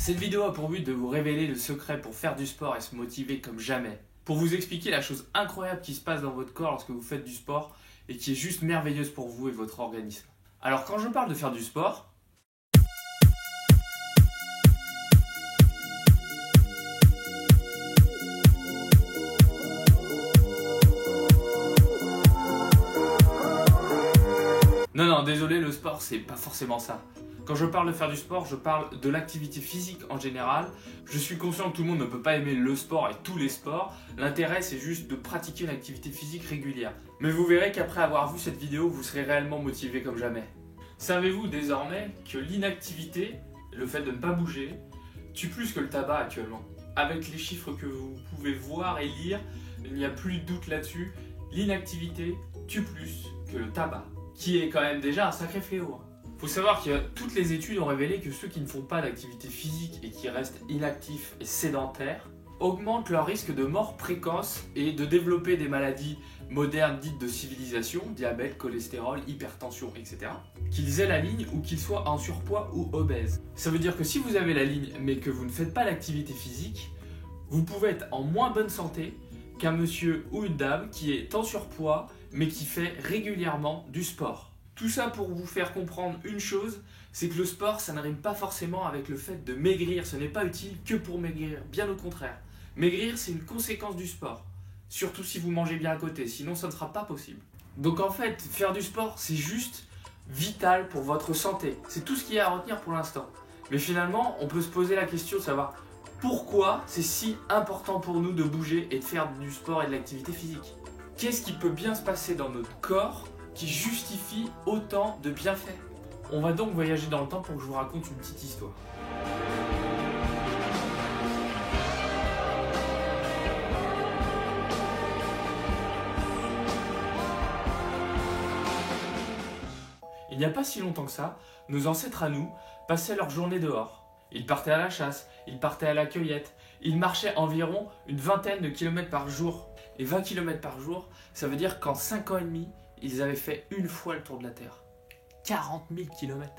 Cette vidéo a pour but de vous révéler le secret pour faire du sport et se motiver comme jamais. Pour vous expliquer la chose incroyable qui se passe dans votre corps lorsque vous faites du sport et qui est juste merveilleuse pour vous et votre organisme. Alors quand je parle de faire du sport, non, désolé, le sport, c'est pas forcément ça. Quand je parle de faire du sport, je parle de l'activité physique en général. Je suis conscient que tout le monde ne peut pas aimer le sport et tous les sports. L'intérêt, c'est juste de pratiquer une activité physique régulière. Mais vous verrez qu'après avoir vu cette vidéo, vous serez réellement motivé comme jamais. Savez-vous désormais que l'inactivité, le fait de ne pas bouger, tue plus que le tabac actuellement? Avec les chiffres que vous pouvez voir et lire, il n'y a plus de doute là-dessus. L'inactivité tue plus que le tabac, qui est quand même déjà un sacré fléau. Il faut savoir que toutes les études ont révélé que ceux qui ne font pas d'activité physique et qui restent inactifs et sédentaires augmentent leur risque de mort précoce et de développer des maladies modernes dites de civilisation, diabète, cholestérol, hypertension, etc. Qu'ils aient la ligne ou qu'ils soient en surpoids ou obèses. Ça veut dire que si vous avez la ligne mais que vous ne faites pas d'activité physique, vous pouvez être en moins bonne santé qu'un monsieur ou une dame qui est en surpoids mais qui fait régulièrement du sport. Tout ça pour vous faire comprendre une chose, c'est que le sport, ça ne rime pas forcément avec le fait de maigrir. Ce n'est pas utile que pour maigrir, bien au contraire. Maigrir, c'est une conséquence du sport. Surtout si vous mangez bien à côté, sinon ça ne sera pas possible. Donc en fait, faire du sport, c'est juste vital pour votre santé. C'est tout ce qu'il y a à retenir pour l'instant. Mais finalement, on peut se poser la question de savoir pourquoi c'est si important pour nous de bouger et de faire du sport et de l'activité physique. Qu'est-ce qui peut bien se passer dans notre corps qui justifie autant de bienfaits? On va donc voyager dans le temps pour que je vous raconte une petite histoire. Il n'y a pas si longtemps que ça, nos ancêtres à nous passaient leur journée dehors. Ils partaient à la chasse, ils partaient à la cueillette, ils marchaient environ une vingtaine de kilomètres par jour. Et 20 km par jour, ça veut dire qu'en 5 ans et demi, ils avaient fait une fois le tour de la Terre. 40 000 km.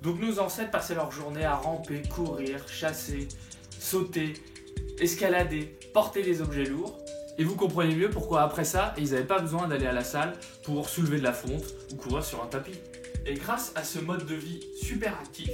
Donc nos ancêtres passaient leur journée à ramper, courir, chasser, sauter, escalader, porter des objets lourds. Et vous comprenez mieux pourquoi après ça, ils n'avaient pas besoin d'aller à la salle pour soulever de la fonte ou courir sur un tapis. Et grâce à ce mode de vie super actif,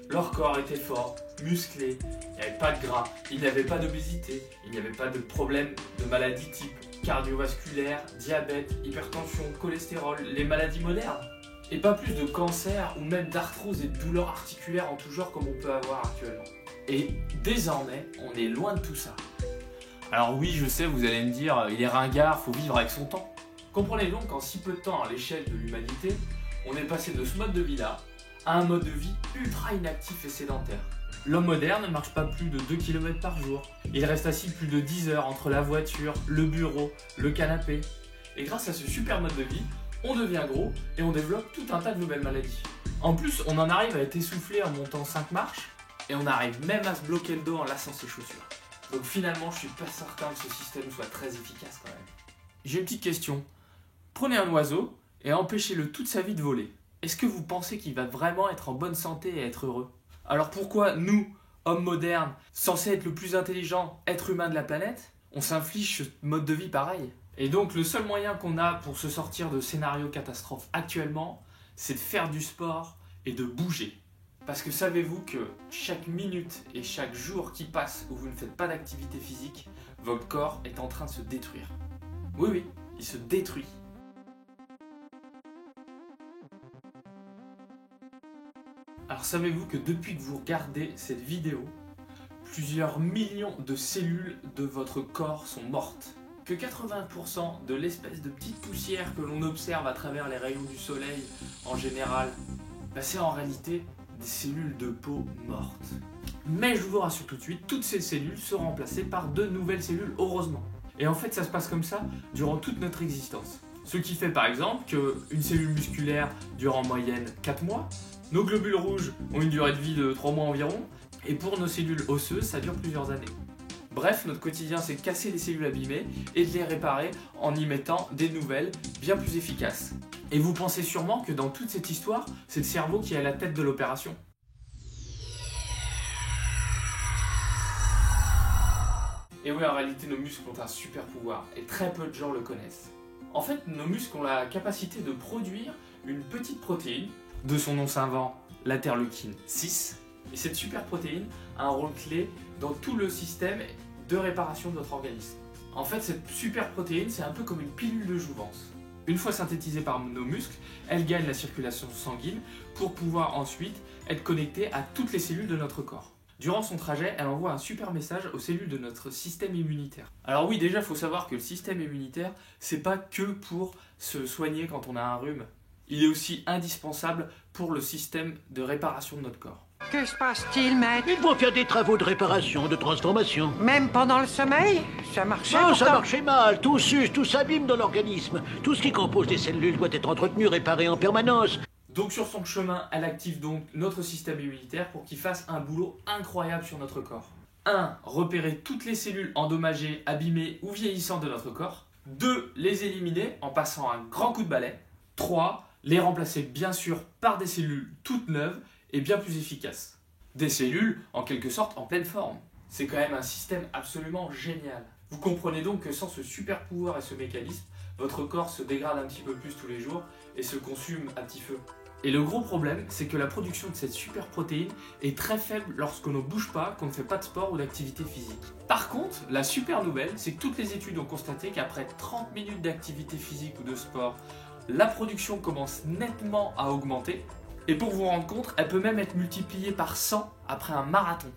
leur corps était fort, musclé, il n'y avait pas de gras, il n'y avait pas d'obésité, il n'y avait pas de problème de maladies type cardiovasculaire, diabète, hypertension, cholestérol, les maladies modernes. Et pas plus de cancer ou même d'arthrose et de douleurs articulaires en tout genre comme on peut avoir actuellement. Et désormais, on est loin de tout ça. Alors oui, je sais, vous allez me dire, il est ringard, faut vivre avec son temps. Comprenez donc qu'en si peu de temps à l'échelle de l'humanité, on est passé de ce mode de vie-là à un mode de vie ultra inactif et sédentaire. L'homme moderne ne marche pas plus de 2 km par jour. Il reste assis plus de 10 heures entre la voiture, le bureau, le canapé. Et grâce à ce super mode de vie, on devient gros et on développe tout un tas de nouvelles maladies. En plus, on en arrive à être essoufflé en montant 5 marches et on arrive même à se bloquer le dos en laçant ses chaussures. Donc finalement, je suis pas certain que ce système soit très efficace quand même. J'ai une petite question. Prenez un oiseau et empêchez-le toute sa vie de voler. Est-ce que vous pensez qu'il va vraiment être en bonne santé et être heureux? Alors pourquoi nous, hommes modernes, censés être le plus intelligent être humain de la planète, on s'inflige ce mode de vie pareil? Et donc le seul moyen qu'on a pour se sortir de scénario catastrophe actuellement, c'est de faire du sport et de bouger. Parce que savez-vous que chaque minute et chaque jour qui passe où vous ne faites pas d'activité physique, votre corps est en train de se détruire. Oui, il se détruit. Alors savez-vous que depuis que vous regardez cette vidéo, plusieurs millions de cellules de votre corps sont mortes? Que 80% de l'espèce de petite poussière que l'on observe à travers les rayons du soleil en général, c'est en réalité des cellules de peau mortes. Mais je vous rassure tout de suite, toutes ces cellules seront remplacées par de nouvelles cellules, heureusement. Et en fait, ça se passe comme ça durant toute notre existence. Ce qui fait par exemple qu'une cellule musculaire dure en moyenne 4 mois, nos globules rouges ont une durée de vie de 3 mois environ, et pour nos cellules osseuses, ça dure plusieurs années. Bref, notre quotidien, c'est de casser les cellules abîmées et de les réparer en y mettant des nouvelles bien plus efficaces. Et vous pensez sûrement que dans toute cette histoire, c'est le cerveau qui est à la tête de l'opération. Et oui, en réalité, nos muscles ont un super pouvoir et très peu de gens le connaissent. En fait, nos muscles ont la capacité de produire une petite protéine, de son nom savant, l'interleukine 6. Et cette super protéine a un rôle clé dans tout le système de réparation de notre organisme. En fait, cette super protéine, c'est un peu comme une pilule de jouvence. Une fois synthétisée par nos muscles, elle gagne la circulation sanguine pour pouvoir ensuite être connectée à toutes les cellules de notre corps. Durant son trajet, elle envoie un super message aux cellules de notre système immunitaire. Alors oui, déjà, il faut savoir que le système immunitaire, c'est pas que pour se soigner quand on a un rhume. Il est aussi indispensable pour le système de réparation de notre corps. Que se passe-t-il, maître? Ils vont faire des travaux de réparation, de transformation. Même pendant le sommeil? Ça marchait Non, ça pourtant. marchait mal. Tout s'use, tout s'abîme dans l'organisme. Tout ce qui compose les cellules doit être entretenu, réparé en permanence. Donc sur son chemin, elle active donc notre système immunitaire pour qu'il fasse un boulot incroyable sur notre corps. 1. Repérer toutes les cellules endommagées, abîmées ou vieillissantes de notre corps. 2. Les éliminer en passant un grand coup de balai. 3. Les remplacer bien sûr par des cellules toutes neuves et bien plus efficaces. Des cellules en quelque sorte en pleine forme. C'est quand même un système absolument génial. Vous comprenez donc que sans ce super pouvoir et ce mécanisme, votre corps se dégrade un petit peu plus tous les jours et se consume à petit feu. Et le gros problème, c'est que la production de cette super protéine est très faible lorsqu'on ne bouge pas, qu'on ne fait pas de sport ou d'activité physique. Par contre, la super nouvelle, c'est que toutes les études ont constaté qu'après 30 minutes d'activité physique ou de sport, la production commence nettement à augmenter. Et pour vous rendre compte, elle peut même être multipliée par 100 après un marathon.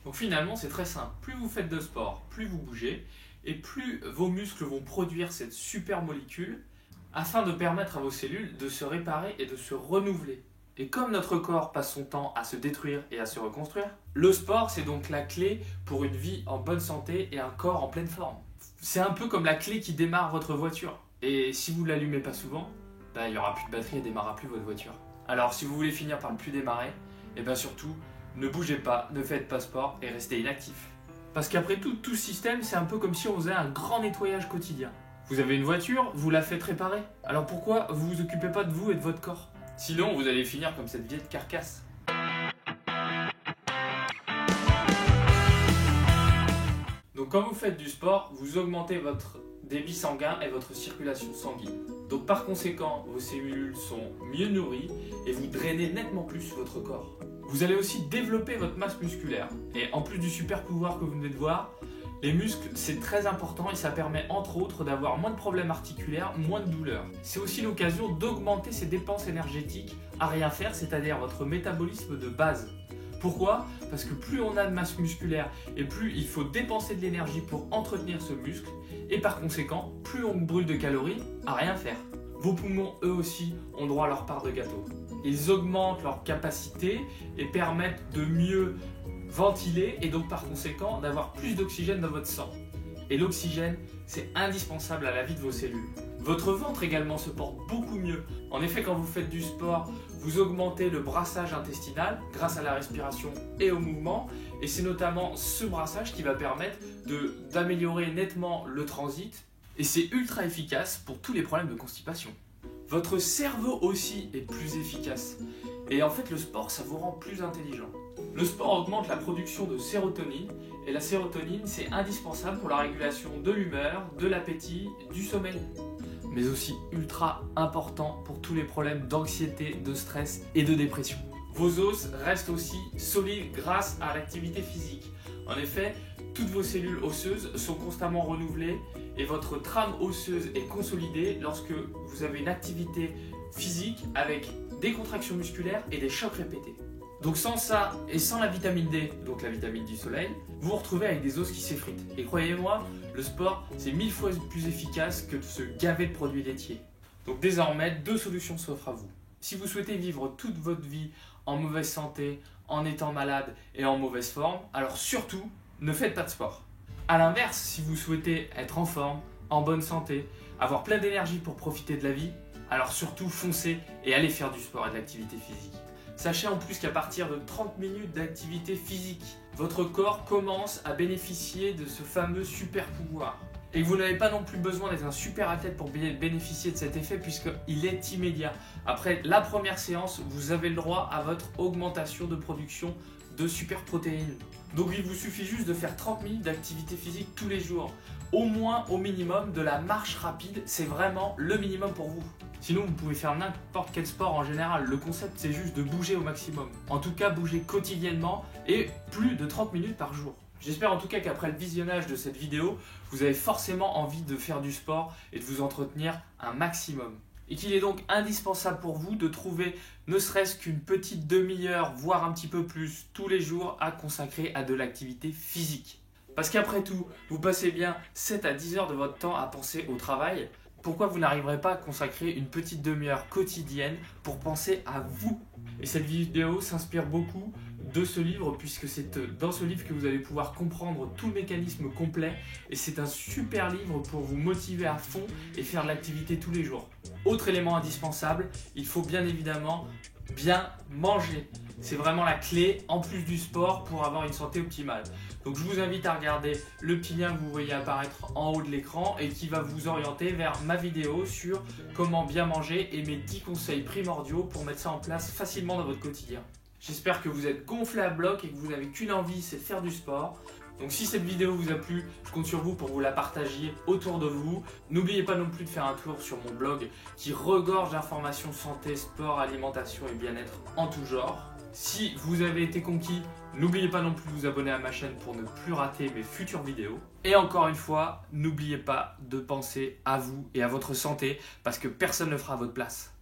Donc finalement, c'est très simple. Plus vous faites de sport, plus vous bougez, et plus vos muscles vont produire cette super molécule afin de permettre à vos cellules de se réparer et de se renouveler. Et comme notre corps passe son temps à se détruire et à se reconstruire, le sport c'est donc la clé pour une vie en bonne santé et un corps en pleine forme. C'est un peu comme la clé qui démarre votre voiture. Et si vous ne l'allumez pas souvent, il n'y aura plus de batterie et ne démarrera plus votre voiture. Alors si vous voulez finir par ne plus démarrer, et bien surtout, ne bougez pas, ne faites pas sport et restez inactif. Parce qu'après tout ce système, c'est un peu comme si on faisait un grand nettoyage quotidien. Vous avez une voiture, vous la faites réparer. Alors pourquoi vous vous occupez pas de vous et de votre corps? Sinon, vous allez finir comme cette vieille carcasse. Donc quand vous faites du sport, vous augmentez votre débit sanguin et votre circulation sanguine. Donc par conséquent, vos cellules sont mieux nourries et vous drainez nettement plus votre corps. Vous allez aussi développer votre masse musculaire. Et en plus du super pouvoir que vous venez de voir, les muscles c'est très important et ça permet entre autres d'avoir moins de problèmes articulaires, moins de douleurs. C'est aussi l'occasion d'augmenter ses dépenses énergétiques à rien faire, c'est-à-dire votre métabolisme de base. Pourquoi? Parce que plus on a de masse musculaire et plus il faut dépenser de l'énergie pour entretenir ce muscle et par conséquent, plus on brûle de calories à rien faire. Vos poumons, eux aussi, ont droit à leur part de gâteau. Ils augmentent leur capacité et permettent de mieux ventiler et donc par conséquent d'avoir plus d'oxygène dans votre sang. Et l'oxygène, c'est indispensable à la vie de vos cellules. Votre ventre également se porte beaucoup mieux. En effet, quand vous faites du sport, vous augmentez le brassage intestinal grâce à la respiration et au mouvement. Et c'est notamment ce brassage qui va permettre d'améliorer nettement le transit. Et c'est ultra efficace pour tous les problèmes de constipation. Votre cerveau aussi est plus efficace. Et en fait, le sport, ça vous rend plus intelligent. Le sport augmente la production de sérotonine. Et la sérotonine, c'est indispensable pour la régulation de l'humeur, de l'appétit, du sommeil. Mais aussi ultra important pour tous les problèmes d'anxiété, de stress et de dépression. Vos os restent aussi solides grâce à l'activité physique. En effet, toutes vos cellules osseuses sont constamment renouvelées et votre trame osseuse est consolidée lorsque vous avez une activité physique avec des contractions musculaires et des chocs répétés. Donc sans ça et sans la vitamine D, donc la vitamine du soleil, vous vous retrouvez avec des os qui s'effritent. Et croyez-moi, le sport c'est 1000 fois plus efficace que de se gaver de produits laitiers. Donc désormais, 2 solutions s'offrent à vous. Si vous souhaitez vivre toute votre vie en mauvaise santé, en étant malade et en mauvaise forme, alors surtout, ne faites pas de sport. A l'inverse, si vous souhaitez être en forme, en bonne santé, avoir plein d'énergie pour profiter de la vie, alors surtout foncez et allez faire du sport et de l'activité physique. Sachez en plus qu'à partir de 30 minutes d'activité physique, votre corps commence à bénéficier de ce fameux super pouvoir. Et vous n'avez pas non plus besoin d'être un super athlète pour bénéficier de cet effet puisqu'il est immédiat. Après la première séance, vous avez le droit à votre augmentation de production de super protéines. Donc il vous suffit juste de faire 30 minutes d'activité physique tous les jours. Au moins, au minimum, de la marche rapide, c'est vraiment le minimum pour vous. Sinon, vous pouvez faire n'importe quel sport en général. Le concept, c'est juste de bouger au maximum. En tout cas, bouger quotidiennement et plus de 30 minutes par jour. J'espère en tout cas qu'après le visionnage de cette vidéo, vous avez forcément envie de faire du sport et de vous entretenir un maximum. Et qu'il est donc indispensable pour vous de trouver ne serait-ce qu'une petite demi-heure, voire un petit peu plus, tous les jours à consacrer à de l'activité physique. Parce qu'après tout, vous passez bien 7 à 10 heures de votre temps à penser au travail. Pourquoi vous n'arriverez pas à consacrer une petite demi-heure quotidienne pour penser à vous? Et cette vidéo s'inspire beaucoup de ce livre puisque c'est dans ce livre que vous allez pouvoir comprendre tout le mécanisme complet et c'est un super livre pour vous motiver à fond et faire de l'activité tous les jours. Autre élément indispensable, il faut bien évidemment bien manger. C'est vraiment la clé en plus du sport pour avoir une santé optimale. Donc je vous invite à regarder le petit lien que vous voyez apparaître en haut de l'écran et qui va vous orienter vers ma vidéo sur comment bien manger et mes 10 conseils primordiaux pour mettre ça en place facilement dans votre quotidien. J'espère que vous êtes gonflé à bloc et que vous n'avez qu'une envie, c'est de faire du sport. Donc si cette vidéo vous a plu, je compte sur vous pour vous la partager autour de vous. N'oubliez pas non plus de faire un tour sur mon blog qui regorge d'informations santé, sport, alimentation et bien-être en tout genre. Si vous avez été conquis, n'oubliez pas non plus de vous abonner à ma chaîne pour ne plus rater mes futures vidéos. Et encore une fois, n'oubliez pas de penser à vous et à votre santé parce que personne ne le fera à votre place.